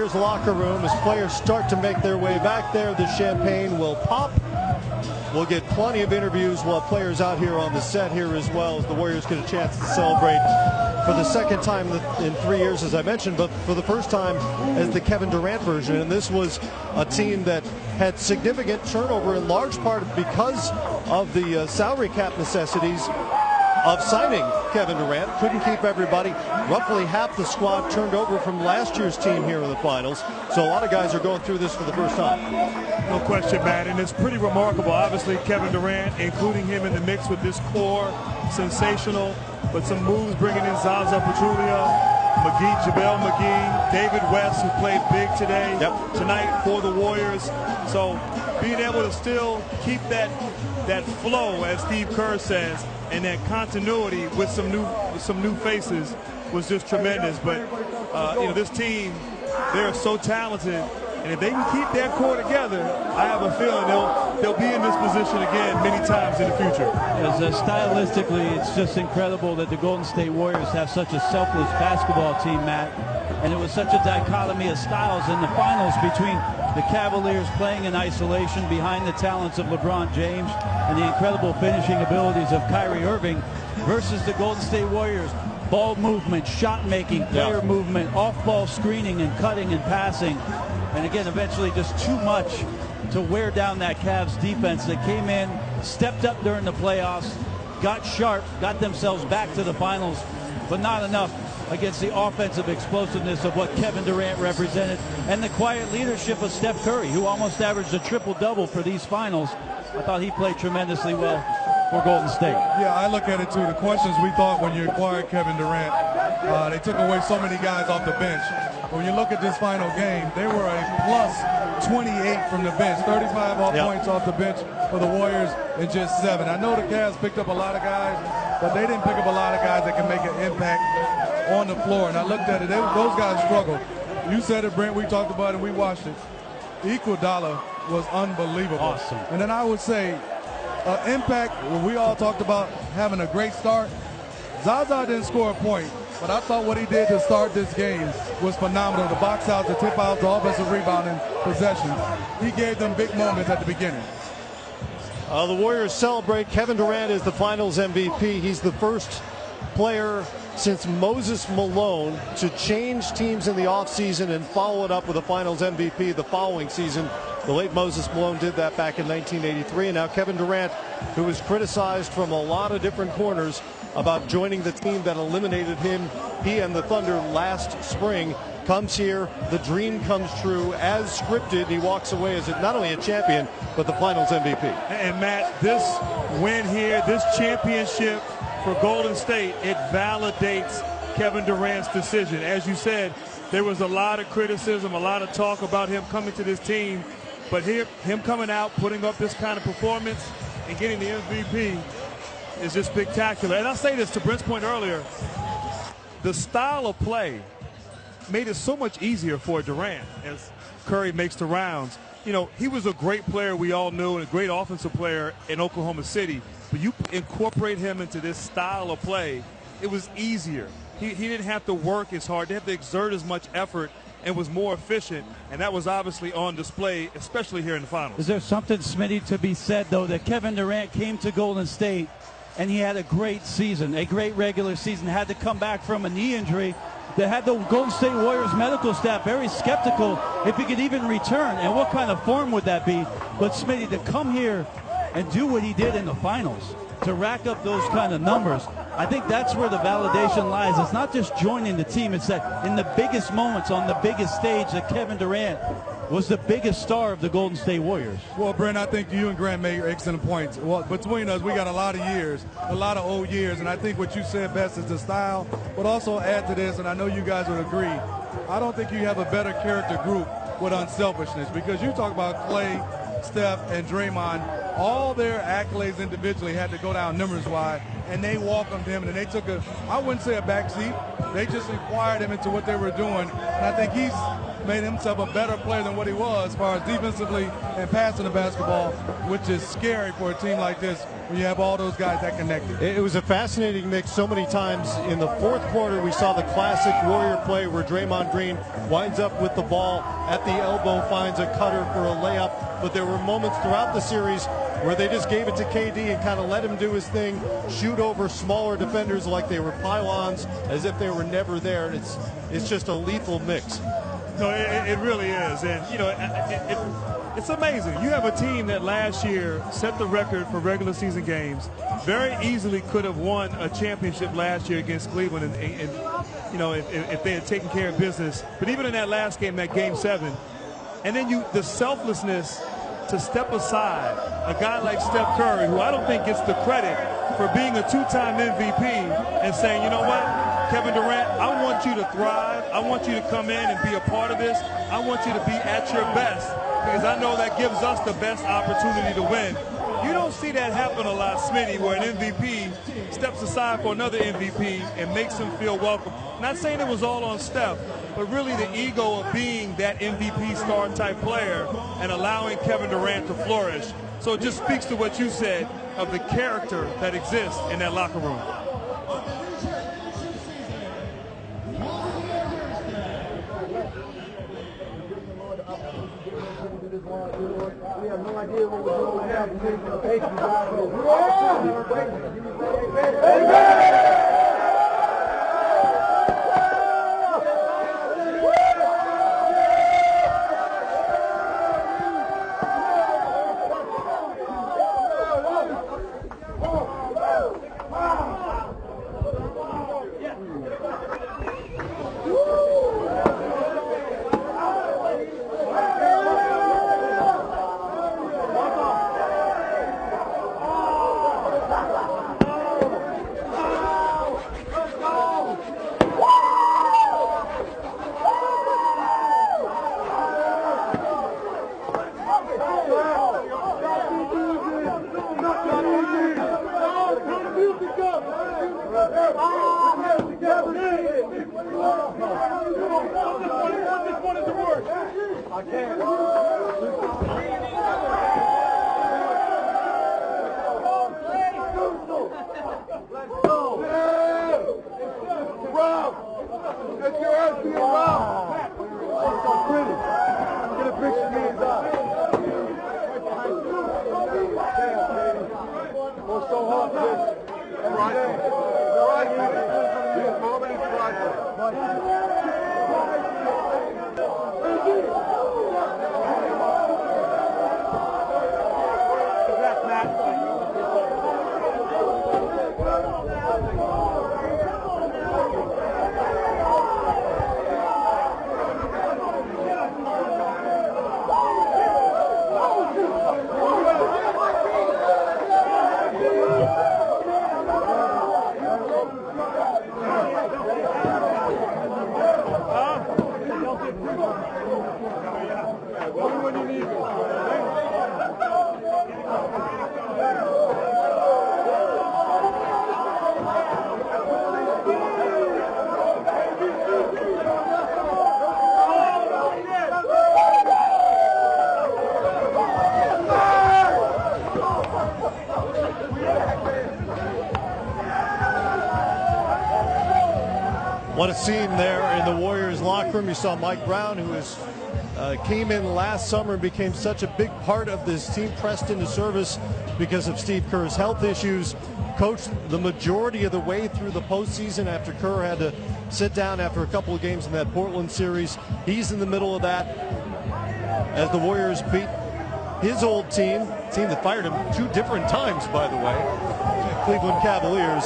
Warriors locker room as players start to make their way back there. The champagne will pop. We'll get plenty of interviews while players out here on the set here as well, as the Warriors get a chance to celebrate for the second time in 3 years, as I mentioned, but for the first time as the Kevin Durant version. And this was a team that had significant turnover, in large part because of the salary cap necessities of signing Kevin Durant. Couldn't keep everybody. Roughly half the squad turned over from last year's team here in the finals. So a lot of guys are going through this for the first time. No question, Matt, and it's pretty remarkable. Obviously, Kevin Durant, including him in the mix with this core, sensational. But some moves bringing in Zaza Pachulia, JaVale McGee, David West, who played big today, tonight for the Warriors. So being able to still keep that flow, as Steve Kerr says, and that continuity with some new faces was just tremendous. But this team, they're so talented, and if they can keep their core together, I have a feeling they'll be in this position again many times in the future. Stylistically, it's just incredible that the Golden State Warriors have such a selfless basketball team, Matt. And it was such a dichotomy of styles in the finals between the Cavaliers playing in isolation behind the talents of LeBron James and the incredible finishing abilities of Kyrie Irving versus the Golden State Warriors. Ball movement, shot making, player movement, off-ball screening and cutting and passing. And again, eventually just too much to wear down that Cavs defense that came in, stepped up during the playoffs, got sharp, got themselves back to the finals, but not enough against the offensive explosiveness of what Kevin Durant represented and the quiet leadership of Steph Curry, who almost averaged a triple-double for these finals. I thought he played tremendously well for Golden State. Yeah, I look at it too. The questions we thought when you acquired Kevin Durant, they took away so many guys off the bench. When you look at this final game, they were a plus 28 from the bench, 35 points off the bench for the Warriors and just 7. I know the Cavs picked up a lot of guys, but they didn't pick up a lot of guys that can make an impact on the floor. And I looked at it, those guys struggled. You said it, Brent, we talked about it, we watched it. Iguodala was unbelievable. Awesome. And then I would say impact, we all talked about having a great start. Zaza didn't score a point, but I thought what he did to start this game was phenomenal. The box out, the tip out, the offensive rebounding possessions. He gave them big moments at the beginning. The Warriors celebrate. Kevin Durant is the finals MVP. He's the first player since Moses Malone to change teams in the offseason and follow it up with a finals MVP the following season. The late Moses Malone did that back in 1983. And now Kevin Durant, who was criticized from a lot of different corners about joining the team that eliminated him, he and the Thunder last spring, comes here. The dream comes true as scripted. He walks away as not only a champion, but the finals MVP. And Matt, this win here, this championship for Golden State, it validates Kevin Durant's decision. As you said, there was a lot of criticism, a lot of talk about him coming to this team. But here, him coming out, putting up this kind of performance and getting the MVP is just spectacular. And I'll say this to Brent's point earlier, the style of play made it so much easier for Durant as Curry makes the rounds. You know, he was a great player, we all knew, and a great offensive player in Oklahoma City. But you incorporate him into this style of play, it was easier. He didn't have to work as hard, didn't have to exert as much effort, and was more efficient, and that was obviously on display, especially here in the finals. Is there something, Smitty, to be said, though, that Kevin Durant came to Golden State and he had a great season, a great regular season, had to come back from a knee injury that had the Golden State Warriors medical staff very skeptical if he could even return, and what kind of form would that be? But Smitty, to come here and do what he did in the finals, to rack up those kind of numbers, I think that's where the validation lies. It's not just joining the team, it's that in the biggest moments on the biggest stage that Kevin Durant was the biggest star of the Golden State Warriors. Well, Brent, I think you and Grant made excellent points. Well, between us, we got a lot of years, a lot of old years, and I think what you said best is the style, but also add to this, and I know you guys would agree, I don't think you have a better character group with unselfishness, because you talk about Clay, Steph, and Draymond, all their accolades individually had to go down numbers-wise, and they welcomed him, and they took a, I wouldn't say a backseat, they just inquired him into what they were doing, and I think made himself a better player than what he was as far as defensively and passing the basketball, which is scary for a team like this when you have all those guys that connected. It was a fascinating mix so many times. In the fourth quarter, we saw the classic Warrior play where Draymond Green winds up with the ball at the elbow, finds a cutter for a layup. But there were moments throughout the series where they just gave it to KD and kind of let him do his thing, shoot over smaller defenders like they were pylons, as if they were never there. And it's just a lethal mix. No, it really is. And, you know, it's amazing. You have a team that last year set the record for regular season games, very easily could have won a championship last year against Cleveland, and you know, if they had taken care of business. But even in that last game, that Game 7, and then the selflessness to step aside, a guy like Steph Curry, who I don't think gets the credit for being a two-time MVP, and saying, you know what, Kevin Durant, I want you to thrive. I want you to come in and be a part of this. I want you to be at your best, because I know that gives us the best opportunity to win. You don't see that happen a lot, Smitty, where an MVP steps aside for another MVP and makes him feel welcome. Not saying it was all on Steph, but really the ego of being that MVP star type player and allowing Kevin Durant to flourish. So it just speaks to what you said of the character that exists in that locker room. We have no idea what we're doing now. What a scene there in the Warriors locker room. You saw Mike Brown, who came in last summer and became such a big part of this team, pressed into service because of Steve Kerr's health issues. Coached the majority of the way through the postseason after Kerr had to sit down after a couple of games in that Portland series. He's in the middle of that as the Warriors beat his old team that fired him 2 different times, by the way, Cleveland Cavaliers.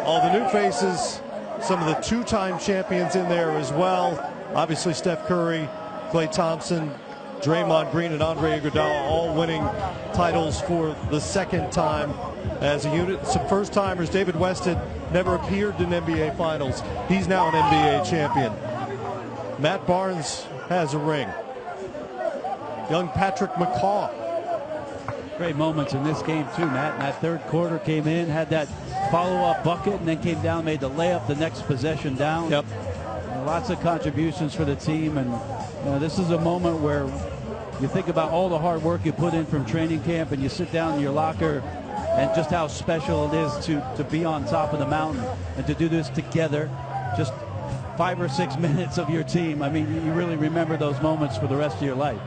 All the new faces, some of the 2-time champions in there as well. Obviously Steph Curry, Klay Thompson, Draymond Green, and Andre Iguodala all winning titles for the 2nd time as a unit. Some first-timers. David West had never appeared in NBA Finals. He's now an NBA champion. Matt Barnes has a ring. Young Patrick McCaw. Great moments in this game too, Matt. In that third quarter, came in, had that follow-up bucket, and then came down, made the layup the next possession down. Yep. lots of contributions for the team, and this is a moment where you think about all the hard work you put in from training camp, and you sit down in your locker, and just how special it is to be on top of the mountain and to do this together. Just 5 or 6 minutes of your team. I mean, you really remember those moments for the rest of your life.